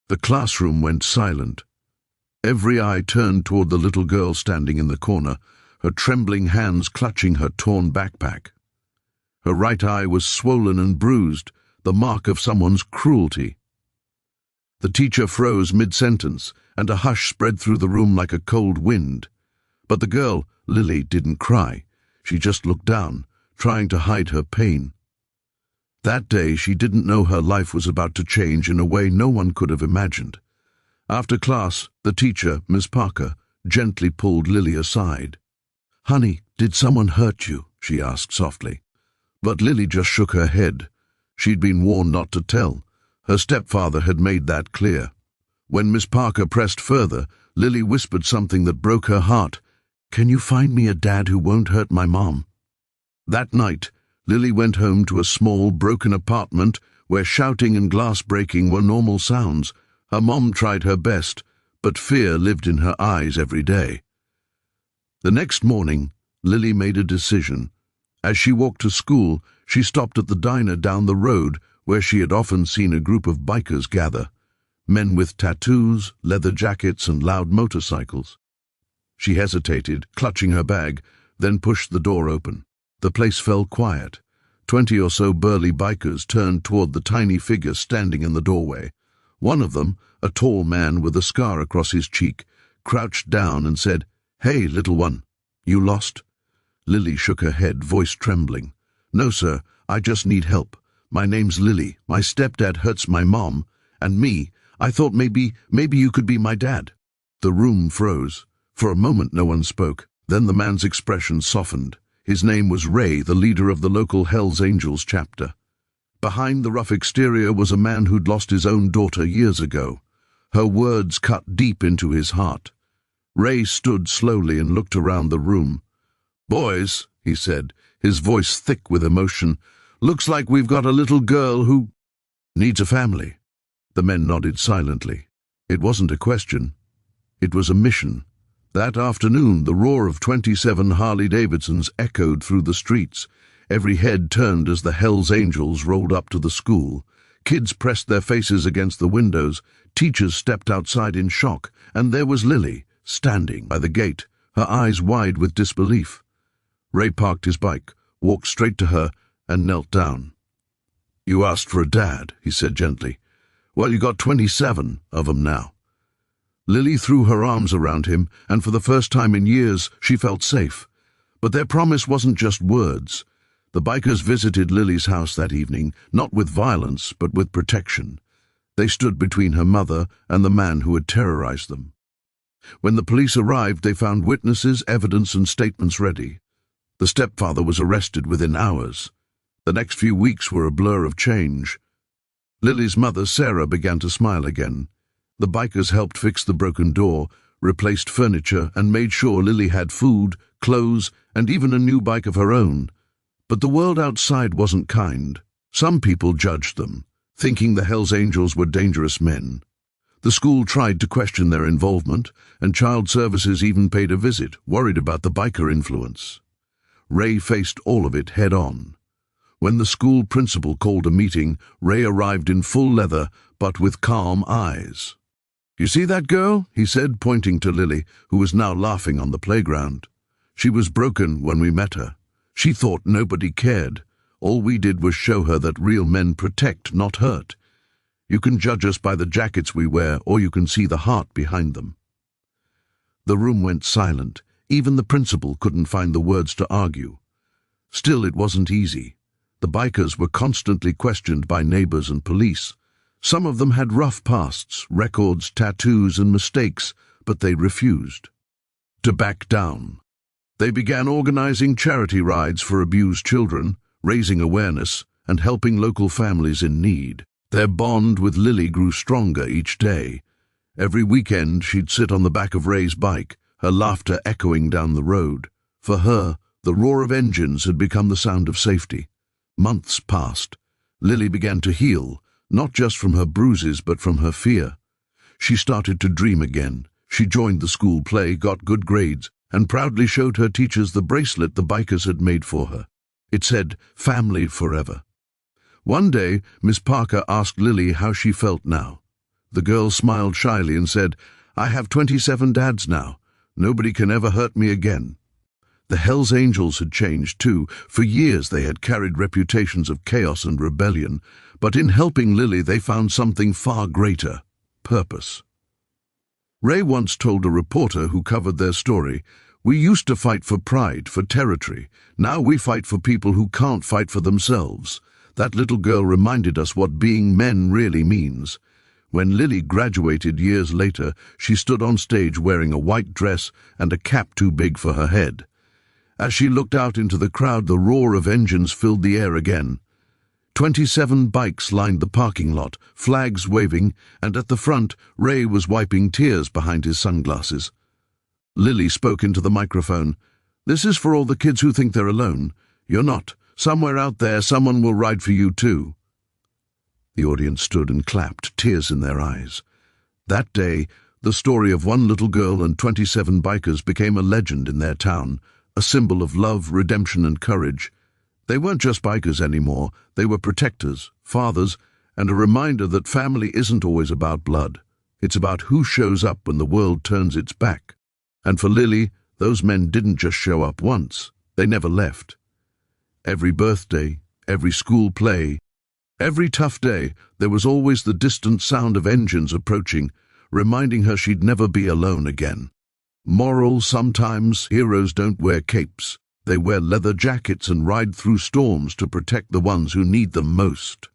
The classroom went silent. Every eye turned toward the little girl standing in the corner, her trembling hands clutching her torn backpack. Her right eye was swollen and bruised, the mark of someone's cruelty. The teacher froze mid-sentence, and a hush spread through the room like a cold wind. But the girl, Lily, didn't cry. She just looked down, trying to hide her pain. That day she didn't know her life was about to change in a way no one could have imagined. After class, the teacher, Miss Parker, gently pulled Lily aside. "Honey, did someone hurt you?" she asked softly. But Lily just shook her head. She'd been warned not to tell. Her stepfather had made that clear. When Miss Parker pressed further, Lily whispered something that broke her heart. "Can you find me a dad who won't hurt my mom?" That night, Lily went home to a small, broken apartment where shouting and glass breaking were normal sounds. Her mom tried her best, but fear lived in her eyes every day. The next morning, Lily made a decision. As she walked to school, she stopped at the diner down the road where she had often seen a group of bikers gather, men with tattoos, leather jackets, and loud motorcycles. She hesitated, clutching her bag, then pushed the door open. The place fell quiet. 20 or so burly bikers turned toward the tiny figure standing in the doorway. One of them, a tall man with a scar across his cheek, crouched down and said, "Hey, little one, you lost?" Lily shook her head, voice trembling. "No, sir, I just need help. My name's Lily. My stepdad hurts my mom, and me. I thought maybe you could be my dad." The room froze. For a moment no one spoke. Then the man's expression softened. His name was Ray, the leader of the local Hells Angels chapter. Behind the rough exterior was a man who'd lost his own daughter years ago. Her words cut deep into his heart. Ray stood slowly and looked around the room. "Boys," he said, his voice thick with emotion, "looks like we've got a little girl who needs a family." The men nodded silently. It wasn't a question. It was a mission. That afternoon, the roar of 27 Harley-Davidsons echoed through the streets. Every head turned as the Hells Angels rolled up to the school. Kids pressed their faces against the windows. Teachers stepped outside in shock, and there was Lily, standing by the gate, her eyes wide with disbelief. Ray parked his bike, walked straight to her, and knelt down. "You asked for a dad," he said gently. "Well, you got 27 of them now." Lily threw her arms around him, and for the first time in years she felt safe. But their promise wasn't just words. The bikers visited Lily's house that evening, not with violence, but with protection. They stood between her mother and the man who had terrorized them. When the police arrived, they found witnesses, evidence, and statements ready. The stepfather was arrested within hours. The next few weeks were a blur of change. Lily's mother, Sarah, began to smile again. The bikers helped fix the broken door, replaced furniture, and made sure Lily had food, clothes, and even a new bike of her own. But the world outside wasn't kind. Some people judged them, thinking the Hells Angels were dangerous men. The school tried to question their involvement, and Child Services even paid a visit, worried about the biker influence. Ray faced all of it head-on. When the school principal called a meeting, Ray arrived in full leather, but with calm eyes. "You see that girl?" he said, pointing to Lily, who was now laughing on the playground. "She was broken when we met her. She thought nobody cared. All we did was show her that real men protect, not hurt. You can judge us by the jackets we wear, or you can see the heart behind them." The room went silent. Even the principal couldn't find the words to argue. Still, it wasn't easy. The bikers were constantly questioned by neighbors and police. Some of them had rough pasts, records, tattoos, and mistakes, but they refused to back down. They began organizing charity rides for abused children, raising awareness, and helping local families in need. Their bond with Lily grew stronger each day. Every weekend she'd sit on the back of Ray's bike, her laughter echoing down the road. For her, the roar of engines had become the sound of safety. Months passed. Lily began to heal, not just from her bruises but from her fear. She started to dream again. She joined the school play, got good grades, and proudly showed her teachers the bracelet the bikers had made for her. It said, "Family forever." One day, Miss Parker asked Lily how she felt now. The girl smiled shyly and said, "I have 27 dads now. Nobody can ever hurt me again." The Hells Angels had changed too. For years they had carried reputations of chaos and rebellion, but in helping Lily they found something far greater: purpose. Ray once told a reporter who covered their story, "We used to fight for pride, for territory. Now we fight for people who can't fight for themselves." That little girl reminded us what being men really means. When Lily graduated years later, she stood on stage wearing a white dress and a cap too big for her head. As she looked out into the crowd, the roar of engines filled the air again. 27 bikes lined the parking lot, flags waving, and at the front, Ray was wiping tears behind his sunglasses. Lily spoke into the microphone. "This is for all the kids who think they're alone. You're not. Somewhere out there, someone will ride for you too." The audience stood and clapped, tears in their eyes. That day, the story of one little girl and 27 bikers became a legend in their town, a symbol of love, redemption, and courage. They weren't just bikers anymore. They were protectors, fathers, and a reminder that family isn't always about blood. It's about who shows up when the world turns its back. And for Lily, those men didn't just show up once. They never left. Every birthday, every school play, every tough day, there was always the distant sound of engines approaching, reminding her she'd never be alone again. Moral: sometimes heroes don't wear capes. They wear leather jackets and ride through storms to protect the ones who need them most.